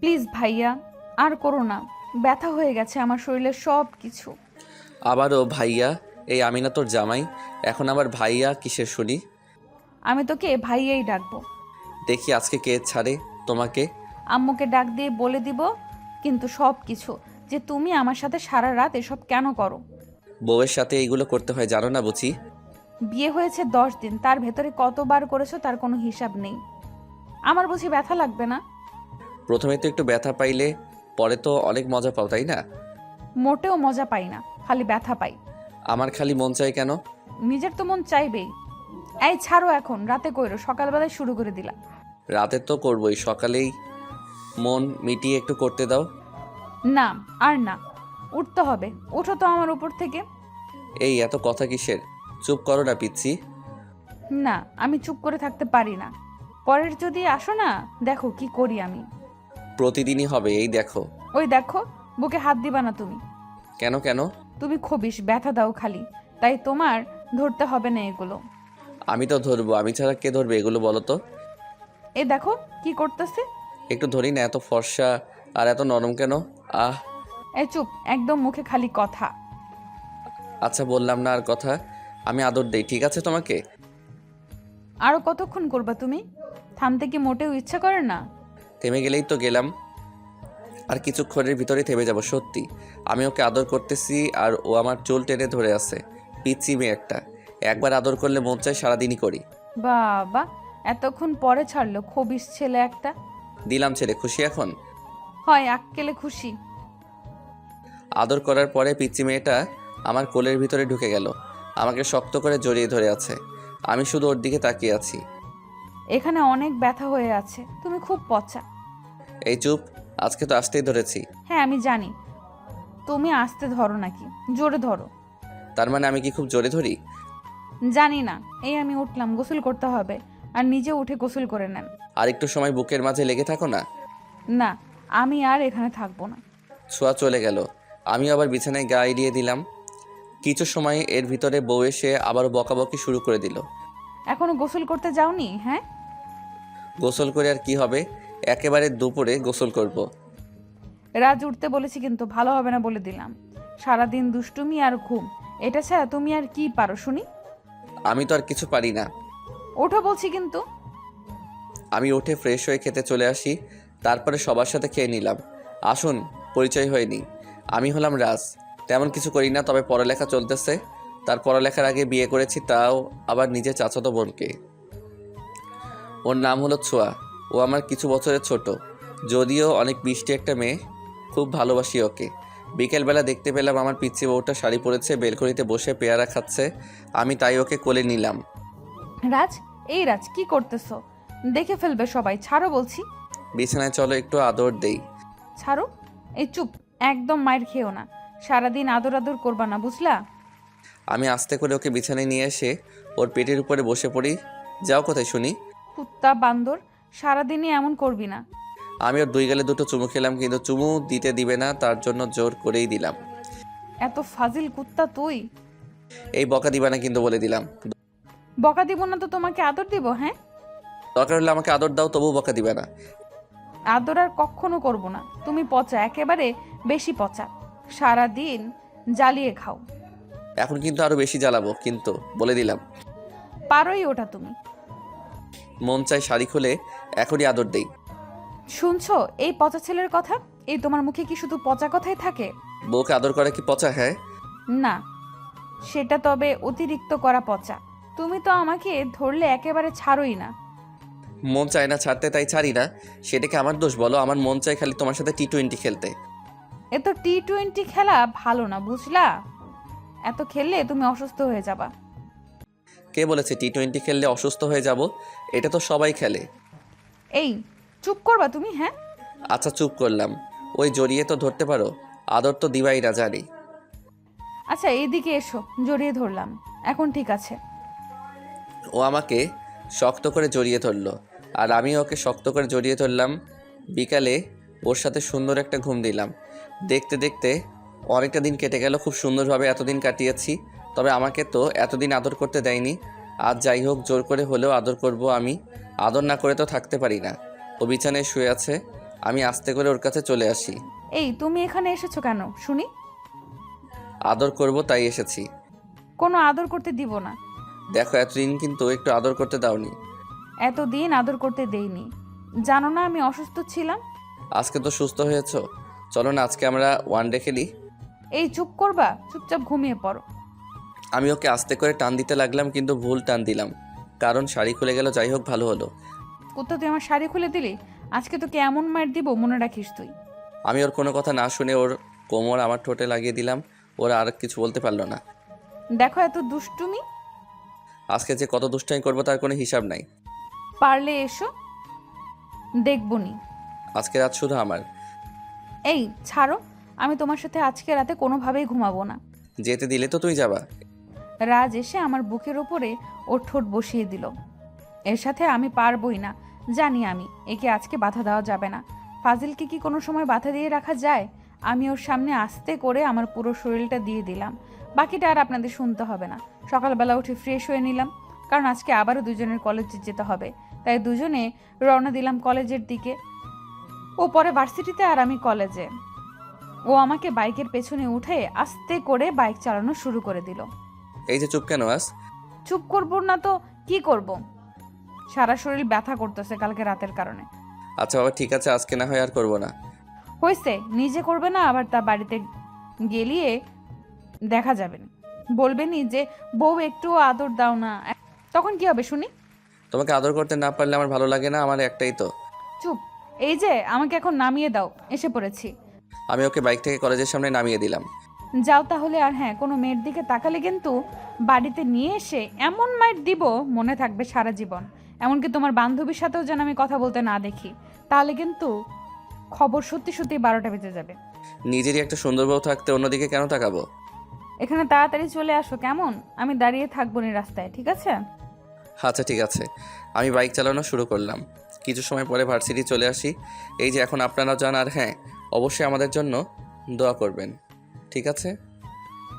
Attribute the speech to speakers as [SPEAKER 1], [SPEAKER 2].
[SPEAKER 1] Please ভাইয়া, আর করো না। ব্যথা হয়ে গেছে আমার শরীরের সব কিছু।
[SPEAKER 2] আবারও ভাইয়া? এই আমি না তোর জামাই, এখন আবার ভাইয়া কিসের শুনি?
[SPEAKER 1] আমি তোকে ভাইয়াই ডাকবো।
[SPEAKER 2] দেখি আজকে কে ছাড়ে তোমাকে।
[SPEAKER 1] আম্মুকে ডাক দিয়ে বলে দিব কিন্তু সব কিছু, যে তুমি আমার সাথে সারা রাত এসব কেন করো।
[SPEAKER 2] বউয়ের সাথে এইগুলো করতে হয় জানো না বুঝি?
[SPEAKER 1] বিয়ে হয়েছে 10 দিন, তার ভেতরে কতবার করেছো তার কোনো হিসাব নেই। আমার বুঝি ব্যথা লাগবে না?
[SPEAKER 2] প্রথমে তো একটু ব্যথা পাইলে পরে তো অনেক মজা পাও, তাই না?
[SPEAKER 1] মোটেও মজা পাই না, খালি ব্যথা পাই।
[SPEAKER 2] আমার খালি মন চাই কেন?
[SPEAKER 1] নিজের তো মন চাইবেই। এই ছাড়ো, এখন রাতে কইরো, সকালবেলায় শুরু করে দিলা।
[SPEAKER 2] রাতে তো করবোই, সকালেই মন মিটিয়ে একটু করতে দাও।
[SPEAKER 1] না, আর না, উঠতে হবে। উঠো তো আমার উপর থেকে।
[SPEAKER 2] এই এত কথা কিসের? চুপ করো না পিচ্ছি।
[SPEAKER 1] না, আমি চুপ করে থাকতে পারি না। পরের যদি আসো না, দেখো কি করি আমি।
[SPEAKER 2] প্রতিদিনই হবে এই দেখো।
[SPEAKER 1] ওই দেখো, বুকে হাত দিবা না তুমি।
[SPEAKER 2] কেন কেন?
[SPEAKER 1] তুমি খবিস, ব্যথা দাও খালি, তাই তোমার ধরতে হবে না এগুলো।
[SPEAKER 2] আমি তো ধরবো, আমি ছাড়া কে ধরবে এগুলো বলো তো?
[SPEAKER 1] এই দেখো কি করতেছে।
[SPEAKER 2] একটু ধরি না, এত ফর্সা আর এত নরম কেন? আহ।
[SPEAKER 1] এই চুপ, একদম মুখে খালি কথা।
[SPEAKER 2] আচ্ছা বললাম না আর কথা। আমি আদর দেই, ঠিক আছে তোমাকে?
[SPEAKER 1] আরো কতক্ষণ করবা তুমি? থামতে কি মোটেও ইচ্ছা করে না?
[SPEAKER 2] থেমে গেলেই তো গেলাম, আর কিছুক্ষণের ভিতরে থেমে যাব সত্যি। আমি ওকে আদর করতেছি আর ও আমার চুল টেনে ধরে আছে। পিচ্ছি মেয়ে একটা, একবার আদর করলে মন চায় সারাদিনই করি।
[SPEAKER 1] বাবা, এতক্ষণ পরে ছাড়লো, খবিস ছেলে একটা।
[SPEAKER 2] দিলাম ছেড়ে, খুশি এখন?
[SPEAKER 1] হয় আক্কেলে খুশি।
[SPEAKER 2] আদর করার পরে পিচ্ছি মেয়েটা আমার কোলের ভিতরে ঢুকে গেল, আমাকে শক্ত করে জড়িয়ে ধরে আছে। আমি শুধু ওর দিকে তাকিয়ে আছি।
[SPEAKER 1] এখানে অনেক ব্যথা হয়ে আছে, তুমি খুব পচা।
[SPEAKER 2] এই চুপ, আজকে তো আসতেই ধরেছি।
[SPEAKER 1] হ্যাঁ আমি জানি, তুমি আস্তে ধরো নাকি জোরে ধরো।
[SPEAKER 2] তার মানে আমি কি খুব জোরে ধরি?
[SPEAKER 1] জানি না। এই আমি উঠলাম, গোসল করতে হবে, আর নিজে উঠে গোসল করে নেন।
[SPEAKER 2] আর একটু সময় বুকের মাঝে লেগে থাকো না।
[SPEAKER 1] না, আমি আর এখানে থাকবো না।
[SPEAKER 2] ছোঁয়া চলে গেল, আমি আবার বিছানায় গা এড়িয়ে দিলাম। কিছু সময় এর ভিতরে বউ এসে আবার বকাবকি শুরু করে দিল।
[SPEAKER 1] এখনো গোসল করতে যাওনি? হ্যাঁ,
[SPEAKER 2] গোসল করে আর কি হবে, একেবারে দুপুরে গোসল করব।
[SPEAKER 1] রাজ উঠতে বলেছি কিন্তু ভালো হবে না বলে দিলাম। সারাদিন দুষ্টুমি আর ঘুম, এটা ছাড়া তুমি আর কি পারো শুনি?
[SPEAKER 2] আমি তো আর কিছু পারি না।
[SPEAKER 1] ওঠো বলছি কিন্তু।
[SPEAKER 2] আমি উঠে ফ্রেশ হয়ে খেতে চলে আসি, তারপরে সবার সাথে খেয়ে নিলাম। আসুন, পরিচয় হয়নি। আমি হলাম রাজ, তেমন কিছু করি না, তবে পড়ালেখা চলতেছে। তার পড়ালেখার আগে বিয়ে করেছি, তাও আবার নিজের চাচাতো বোনকে। ওর নাম হলো ছোঁয়া। ও আমার কিছু বছরের ছোট, যদিও অনেক মিষ্টি একটা মেয়ে। খুব ভালোবাসি ওকে। বিকেলবেলা দেখতে পেলাম আমার পিচ্চি বউটা শাড়ি পরেছে, বেলকনিতে বসে পেয়ারা খাচ্ছে। আমি তাই ওকে কোলে নিলাম।
[SPEAKER 1] রাজ, এই রাজ কি করতেছো? দেখে ফেলবে সবাই, ছাড়ো বলছি।
[SPEAKER 2] বিছানায় চলো, একটু আদর দেই।
[SPEAKER 1] ছাড়ো। এই চুপ, একদম মায়ের খেও না। সারাদিন আদর আদর করবা না, বুঝলা?
[SPEAKER 2] আমি আস্তে করে ওকে বিছানায় নিয়ে এসে ওর পেটের উপরে বসে পড়ি। যাও কোথায় শুনি?
[SPEAKER 1] কুত্তা বান্দর, সারাদিনই এমন করবি না।
[SPEAKER 2] আমি ওর দুই গালে দুটো চুমু খেলাম, কিন্তু চুমু দিতে দিবে না, তার জন্য জোর করেই দিলাম।
[SPEAKER 1] এত ফাজিল কুত্তা তুই।
[SPEAKER 2] এই বকা দিবা না কিন্তু, বলে দিলাম।
[SPEAKER 1] বকা দিব না তো তোমাকে আদর দিব? হ্যাঁ,
[SPEAKER 2] দরকার হলে আমাকে আদর দাও, তবু বকা দিবে না।
[SPEAKER 1] আদর আর কখনো করব না। তুমি পচা, একেবারে বেশি পচা। সারাদিন জ্বালিয়ে খাও।
[SPEAKER 2] এখন কিন্তু আরো বেশি জ্বালাবো কিন্তু, বলে দিলাম।
[SPEAKER 1] পারোই ওটা তুমি।
[SPEAKER 2] মন চাই শাড়ি খুলে এখনই আদর দেই।
[SPEAKER 1] শুনছো এই পচা ছেলের কথা? এই তোমার মুখে কি শুধু পচা কথাই থাকে?
[SPEAKER 2] বউকে আদর করা কি পচা? হ্যাঁ।
[SPEAKER 1] না, সেটা তবে অতিরিক্ত করা পচা। তুমি তো আমাকে ধরলে একেবারে ছাড়োই না।
[SPEAKER 2] মন চায় না ছাড়তে, তাই ছাড়ি না। সেটাকে আমার দোষ বলো? আমার মন চাই খালি তোমার সাথে টি-20 খেলতে।
[SPEAKER 1] এত টি-20 খেলা ভালো না, বুঝলা? এত খেললে তুমি অসুস্থ হয়ে যাবা।
[SPEAKER 2] কে বলেছে টি-20 খেললে অসুস্থ হয়ে যাব? এটা তো সবাই খেলে।
[SPEAKER 1] এই চুপ করবা তুমি? হ্যাঁ,
[SPEAKER 2] আচ্ছা চুপ করলাম। ওই জড়িয়ে তো ধরতে পারো, আদর তো দিবাই না জানি।
[SPEAKER 1] আচ্ছা এইদিকে এসো, জড়িয়ে ধরলাম। এখন ঠিক আছে।
[SPEAKER 2] ও আমাকে শক্ত করে জড়িয়ে ধরলো, আর আমি ওকে শক্ত করে জড়িয়ে ধরলাম। বিকালে ওর সাথে সুন্দর একটা ঘুম দিলাম। দেখতে দেখতে অনেকটা দিন কেটে গেল, খুব সুন্দরভাবে এতদিন কাটিয়েছি। তবে আমাকে তো এতদিন আদর করতে দেয়নি। আজ যাই হোক, জোর করে হলেও আদর করব আমি। আদর না করে তো থাকতে পারি না। ও বিছানায় শুয়ে আছে, আমি আস্তে করে ওর কাছে চলে আসি।
[SPEAKER 1] এই তুমি এখানে এসেছো কেন শুনি?
[SPEAKER 2] আদর করব তাই এসেছি।
[SPEAKER 1] কোনো আদর করতে দিব না।
[SPEAKER 2] দেখো এতদিন কিন্তু একটু আদর করতে দাওনি।
[SPEAKER 1] এতদিন আদর করতে দেইনি, জানো না আমি অসুস্থ ছিলাম।
[SPEAKER 2] আজকে তো সুস্থ হয়েছো, চলো না আজকে আমরা ওয়ান ডে খেলি।
[SPEAKER 1] এই চুপ করবা, চুপচাপ ঘুমিয়ে পড়ো।
[SPEAKER 2] আমি ওকে আস্তে করে টান দিতে লাগলাম, কিন্তু ভুল টান দিলাম, কারণ শাড়ি খুলে গেল। যাই হোক, ভালো হলো।
[SPEAKER 1] কোথা তুই আমার শাড়ি খুলে দিলি? আজকে তোকে এমন মার দিব মনে রাখিস তুই।
[SPEAKER 2] আমি ওর কোনো কথা না শুনে ওর কোমর আমার ঠোঁটে লাগিয়ে দিলাম। ওরা আর কিছু বলতে পারলো না।
[SPEAKER 1] দেখো এত দুষ্টুমি।
[SPEAKER 2] আজকে যে কত দুষ্টামি করবো তার কোনো হিসাব নাই।
[SPEAKER 1] পারলে এসো, দেখবনি।
[SPEAKER 2] আজকে রাত শুধু আমার।
[SPEAKER 1] এই ছাড়ো, আমি তোমার সাথে আজকে রাতে কোনোভাবেই ঘুমাবো না।
[SPEAKER 2] যেতে দিলে তো তুই যাবা।
[SPEAKER 1] রাজ এসে আমার বুকের ওপরে ওর ঠোঁট বসিয়ে দিল। এর সাথে আমি পারবই না, জানি আমি। একে আজকে বাধা দেওয়া যাবে না। ফাজিলকে কি কোনো সময় বাধা দিয়ে রাখা যায়? আমি ওর সামনে আস্তে করে আমার পুরো শরীরটা দিয়ে দিলাম। বাকিটা আর আপনাদের শুনতে হবে না। সকালবেলা উঠে ফ্রেশ হয়ে নিলাম, কারণ আজকে আবারও দুজনের কলেজে যেতে হবে। তাই দুজনে রওনা দিলাম কলেজের দিকে। ও পরে ভার্সিটিতে আর আমি কলেজে। ও আমাকে বাইকের পেছনে উঠে আস্তে করে বাইক চালানো শুরু করে দিল।
[SPEAKER 2] এই যে চুপ কেন আস?
[SPEAKER 1] চুপ করবো না তো কি করব? সারা শরীর ব্যথা করতেছে কালকে রাতের কারণে।
[SPEAKER 2] আচ্ছা বাবা, ঠিক আছে, আজকে না হয় আর করবো না।
[SPEAKER 1] হয়েছে, নিজে করবে না, আবার তা বাড়িতে গেলিয়ে দেখা যাবে না। বলবেনি যে বউ একটু আদর দাও না, তখন কি হবে শুনি?
[SPEAKER 2] তোমাকে আদর করতে না পারলে আমার ভালো লাগে না, আমার একটাই তো।
[SPEAKER 1] চুপ। এই যে আমাকে এখন নামিয়ে দাও, এসে পড়েছি।
[SPEAKER 2] আমি ওকে বাইক থেকে কলেজের সামনে নামিয়ে দিলাম।
[SPEAKER 1] যাও তাহলে। আর হ্যাঁ, কোনো মেয়ের দিকে তাকালে কিন্তু বাড়িতে নিয়ে এসে এমন মাইর দিব মনে থাকবে সারা জীবন। এমনকি তোমার বান্ধবীর সাথেও যেন আমি কথা বলতে না দেখি, তাহলে কিন্তু খবর সত্যি সত্যি 12টা বেজে যাবে।
[SPEAKER 2] নিজেরই একটা সুন্দর বউ থাকতে অন্যদিকে কেন তাকাবো?
[SPEAKER 1] এখানে তাড়াতাড়ি চলে আসো কেমন? আমি দাঁড়িয়ে থাকবো না রাস্তায়, ঠিক আছে?
[SPEAKER 2] আচ্ছা ঠিক আছে। আমি বাইক চালানো শুরু করলাম। কিছু সময় পরে ভার্সিটি চলে আসি। এই যে এখন আপনারা যান, আর হ্যাঁ, অবশ্যই আমাদের জন্য দোয়া করবেন, ঠিক আছে?